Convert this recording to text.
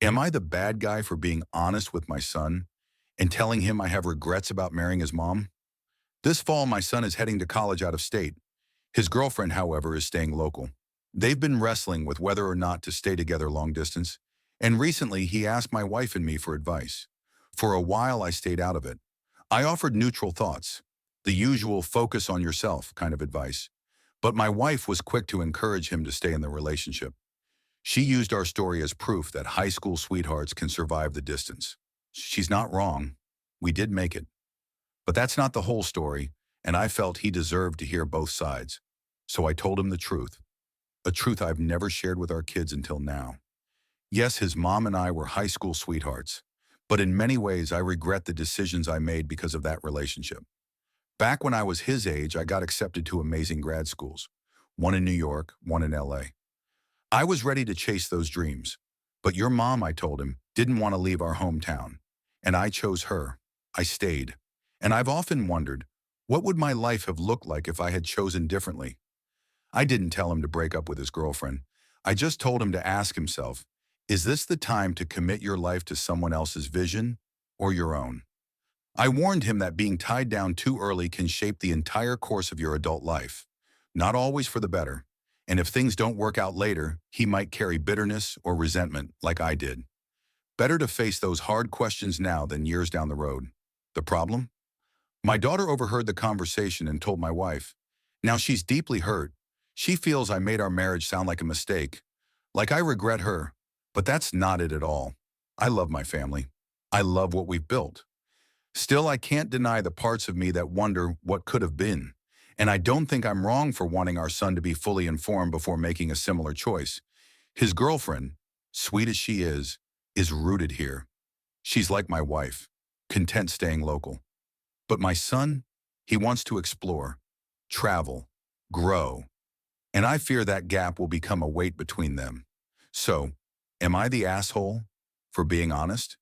Am I the bad guy for being honest with my son and telling him I have regrets about marrying his mom? This fall, my son is heading to college out of state. His girlfriend, however, is staying local. They've been wrestling with whether or not to stay together long distance, and recently he asked my wife and me for advice. For a while, I stayed out of it. I offered neutral thoughts, the usual focus on yourself kind of advice, but my wife was quick to encourage him to stay in the relationship. She used our story as proof that high school sweethearts can survive the distance. She's not wrong. We did make it. But that's not the whole story, and I felt he deserved to hear both sides. So I told him the truth, a truth I've never shared with our kids until now. Yes, his mom and I were high school sweethearts, but in many ways I regret the decisions I made because of that relationship. Back when I was his age, I got accepted to amazing grad schools, one in New York, one in LA. I was ready to chase those dreams. But your mom, I told him, didn't want to leave our hometown. And I chose her. I stayed. And I've often wondered, what would my life have looked like if I had chosen differently? I didn't tell him to break up with his girlfriend. I just told him to ask himself, is this the time to commit your life to someone else's vision or your own? I warned him that being tied down too early can shape the entire course of your adult life. Not always for the better. And if things don't work out later, he might carry bitterness or resentment like I did. Better to face those hard questions now than years down the road. The problem? My daughter overheard the conversation and told my wife. Now she's deeply hurt. She feels I made our marriage sound like a mistake. Like I regret her. But that's not it at all. I love my family. I love what we've built. Still, I can't deny the parts of me that wonder what could have been. And I don't think I'm wrong for wanting our son to be fully informed before making a similar choice. His girlfriend, sweet as she is rooted here. She's like my wife, content staying local. But my son, he wants to explore, travel, grow. And I fear that gap will become a weight between them. So, am I the asshole for being honest?